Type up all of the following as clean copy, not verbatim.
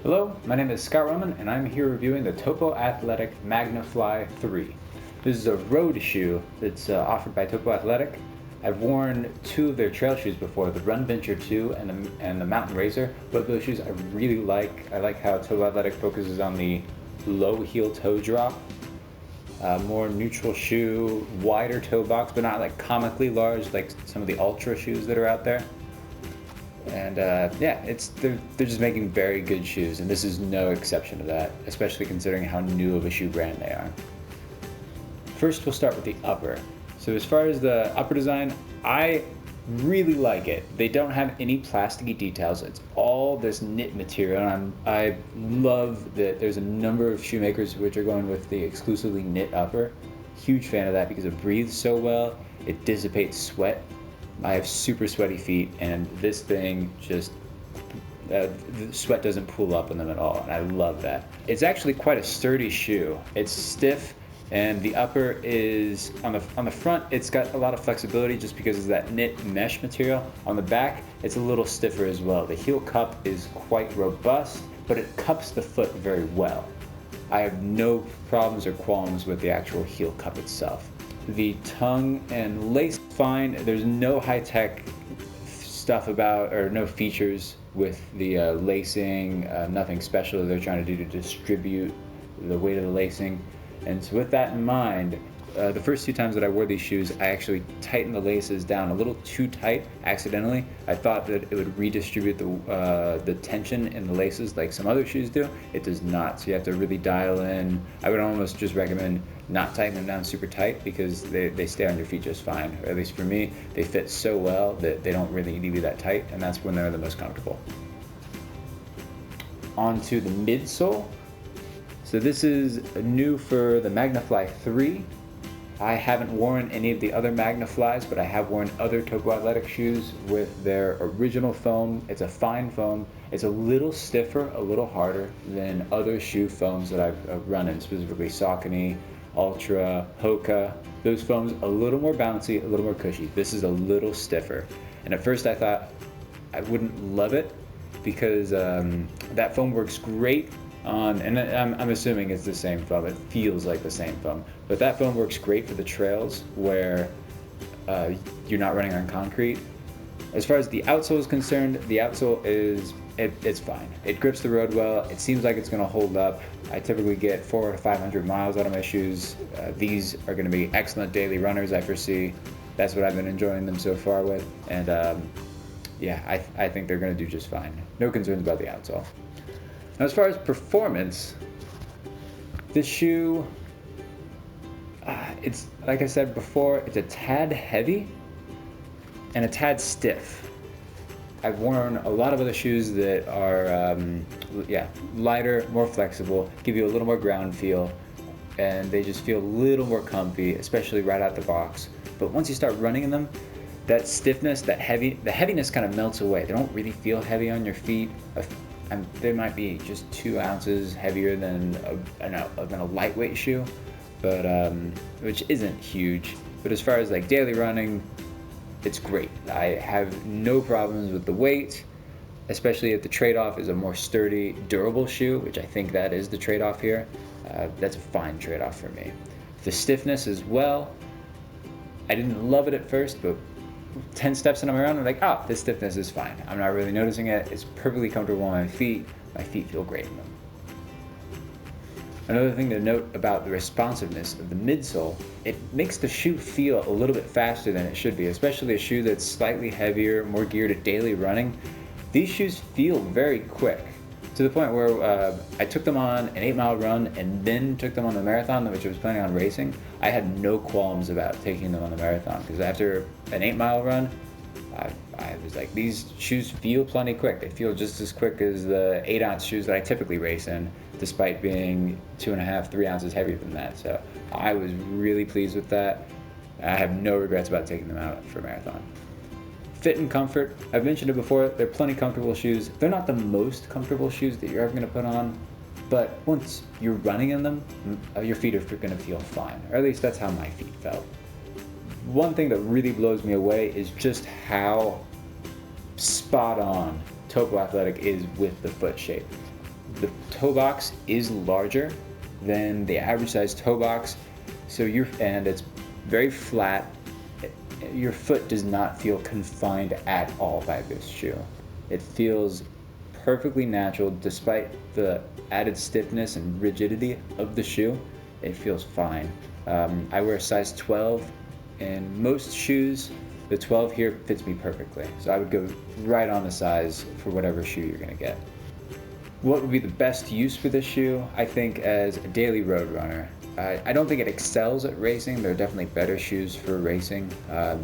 Hello, my name is Scott Roman and I'm here reviewing the Topo Athletic Magnifly 3. This is a road shoe that's offered by Topo Athletic. I've worn two of their trail shoes before, the Run Venture 2 and the Mountain Razor. Both of those shoes I really like. I like how Topo Athletic focuses on the low heel toe drop. More neutral shoe, wider toe box, but not like comically large like some of the Ultra shoes that are out there. And yeah, they're just making very good shoes, and this is no exception to that, especially considering how new of a shoe brand they are. First, we'll start with the upper. So as far as the upper design, I really like it. They don't have any plasticky decals. It's all this knit material, and I love that there's a number of shoemakers which are going with the exclusively knit upper. Huge fan of that because it breathes so well, it dissipates sweat. I have super sweaty feet, and this thing just, the sweat doesn't pool up on them at all, and I love that. It's actually quite a sturdy shoe. It's stiff, and the upper is, on the front, it's got a lot of flexibility just because of that knit mesh material. On the back, it's a little stiffer as well. The heel cup is quite robust, but it cups the foot very well. I have no problems or qualms with the actual heel cup itself. The tongue and lace, fine. There's no high-tech stuff about, or no features with the lacing, nothing special that they're trying to do to distribute the weight of the lacing. And so with that in mind, the first two times that I wore these shoes, I actually tightened the laces down a little too tight accidentally. I thought that it would redistribute the tension in the laces like some other shoes do. It does not, so you have to really dial in. I would almost just recommend not tightening them down super tight because they stay on your feet just fine. Or at least for me, they fit so well that they don't really need to be that tight, and that's when they're the most comfortable. On to the midsole. So this is new for the Magnifly 3. I haven't worn any of the other Magniflies, but I have worn other Topo Athletic shoes with their original foam. It's a fine foam. It's a little stiffer, a little harder than other shoe foams that I've run in, specifically Saucony, Ultra, Hoka. Those foams a little more bouncy, a little more cushy. This is a little stiffer. And at first I thought I wouldn't love it because that foam works great on, and I'm assuming it's the same foam. It feels like the same foam, but that foam works great for the trails where you're not running on concrete. As far as the outsole is concerned, the outsole it's fine. It grips the road well. It seems like it's going to hold up. I typically get 400 to 500 miles out of my shoes. These are going to be excellent daily runners, I foresee. That's what I've been enjoying them so far with, and yeah, I think they're going to do just fine. No concerns about the outsole. Now, as far as performance, this shoe, it's, like I said before, it's a tad heavy and a tad stiff. I've worn a lot of other shoes that are, lighter, more flexible, give you a little more ground feel, and they just feel a little more comfy, especially right out the box. But once you start running in them, that stiffness, the heaviness kind of melts away. They don't really feel heavy on your feet. They might be just 2 ounces heavier than a lightweight shoe, but which isn't huge. But as far as like daily running, it's great. I have no problems with the weight, especially if the trade-off is a more sturdy, durable shoe, which I think that is the trade-off here. That's a fine trade-off for me. The stiffness as well, I didn't love it at first, but 10 steps in on my run, I'm like, oh, this stiffness is fine. I'm not really noticing it. It's perfectly comfortable on my feet. My feet feel great in them. Another thing to note about the responsiveness of the midsole, it makes the shoe feel a little bit faster than it should be, especially a shoe that's slightly heavier, more geared to daily running. These shoes feel very quick, to the point where I took them on an 8-mile run and then took them on the marathon, which I was planning on racing. I had no qualms about taking them on the marathon because after an 8-mile run, I was like, these shoes feel plenty quick. They feel just as quick as the 8-ounce shoes that I typically race in, despite being 2.5, 3 ounces heavier than that. So I was really pleased with that. I have no regrets about taking them out for a marathon. Fit and comfort, I've mentioned it before, they're plenty comfortable shoes. They're not the most comfortable shoes that you're ever going to put on, but once you're running in them, your feet are going to feel fine, or at least that's how my feet felt. One thing that really blows me away is just how spot on Topo Athletic is with the foot shape. The toe box is larger than the average size toe box, so and it's very flat. Your foot does not feel confined at all by this shoe. It feels perfectly natural despite the added stiffness and rigidity of the shoe. It feels fine. I wear a size 12 in most shoes. The 12 here fits me perfectly, so I would go right on the size for whatever shoe you're gonna get. What would be the best use for this shoe? I think as a daily road runner. I don't think it excels at racing. There are definitely better shoes for racing.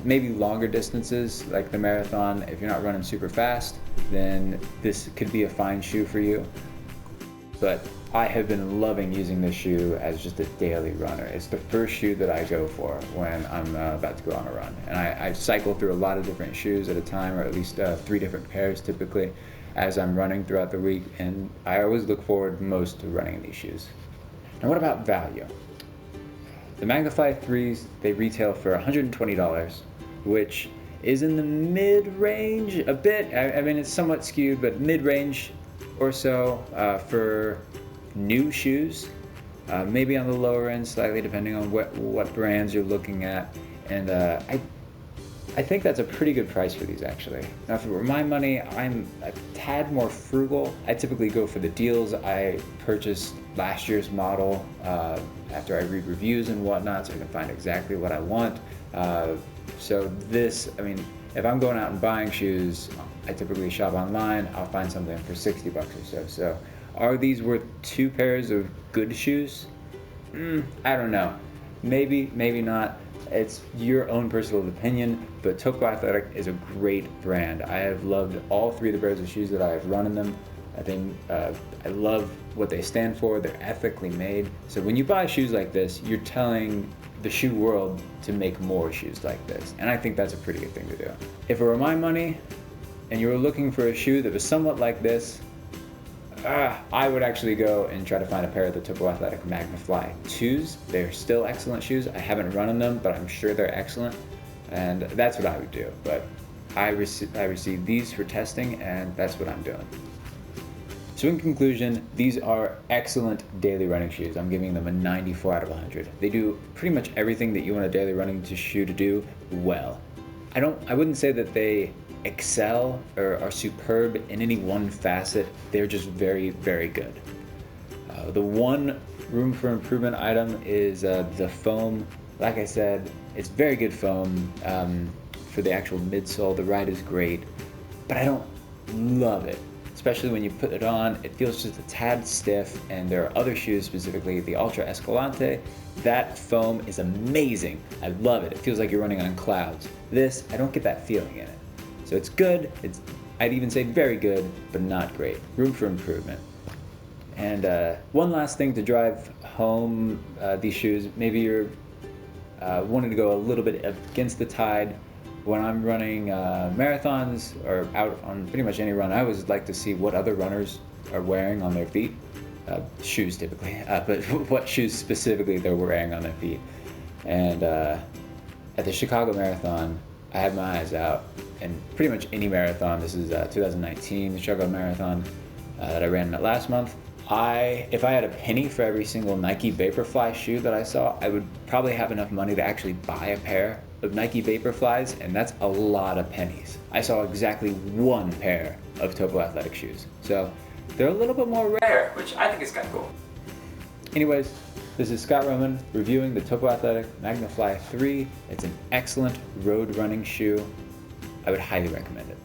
Maybe longer distances like the marathon. If you're not running super fast, then this could be a fine shoe for you. But I have been loving using this shoe as just a daily runner. It's the first shoe that I go for when I'm about to go on a run. And I cycle through a lot of different shoes at a time, or at least 3 different pairs typically, as I'm running throughout the week. And I always look forward most to running in these shoes. Now, what about value? The Magnifly 3s, they retail for $120, which is in the mid-range a bit. I mean, it's somewhat skewed, but mid-range or so for new shoes. Maybe on the lower end slightly, depending on what brands you're looking at. And I think that's a pretty good price for these, actually. Now, for my money, I'm a tad more frugal. I typically go for the deals. I purchased last year's model after I read reviews and whatnot, so I can find exactly what I want. So this, I mean, if I'm going out and buying shoes, I typically shop online. I'll find something for 60 bucks or so. So are these worth 2 pairs of good shoes? I don't know. Maybe, maybe not. It's your own personal opinion, but Topo Athletic is a great brand. I have loved all 3 of the pairs of shoes that I have run in them. I think I love what they stand for. They're ethically made. So when you buy shoes like this, you're telling the shoe world to make more shoes like this. And I think that's a pretty good thing to do. If it were my money and you were looking for a shoe that was somewhat like this, I would actually go and try to find a pair of the Topo Athletic Magnifly 2s. They're still excellent shoes. I haven't run in them, but I'm sure they're excellent. And that's what I would do. But I received these for testing, and that's what I'm doing. So in conclusion, these are excellent daily running shoes. I'm giving them a 94 out of 100. They do pretty much everything that you want a daily running shoe to do well. I wouldn't say that they excel or are superb in any one facet. They're just very, very good. The one room for improvement item is the foam. Like I said, it's very good foam for the actual midsole. The ride is great, but I don't love it. Especially when you put it on, it feels just a tad stiff, and there are other shoes, specifically the Ultra Escalante. That foam is amazing. I love it. It feels like you're running on clouds. This, I don't get that feeling in it. So it's good, I'd even say very good, but not great. Room for improvement. And one last thing to drive home these shoes, maybe you're wanting to go a little bit against the tide. When I'm running marathons or out on pretty much any run, I always like to see what other runners are wearing on their feet. Shoes typically, but what shoes specifically they're wearing on their feet. And at the Chicago Marathon, I had my eyes out, and pretty much any marathon, this is 2019, the Chicago Marathon that I ran last month, if I had a penny for every single Nike Vaporfly shoe that I saw, I would probably have enough money to actually buy a pair of Nike Vaporflies, and that's a lot of pennies. I saw exactly 1 pair of Topo Athletic shoes. So they're a little bit more rare, which I think is kind of cool. Anyways, this is Scott Roman reviewing the Topo Athletic Magnifly 3. It's an excellent road running shoe. I would highly recommend it.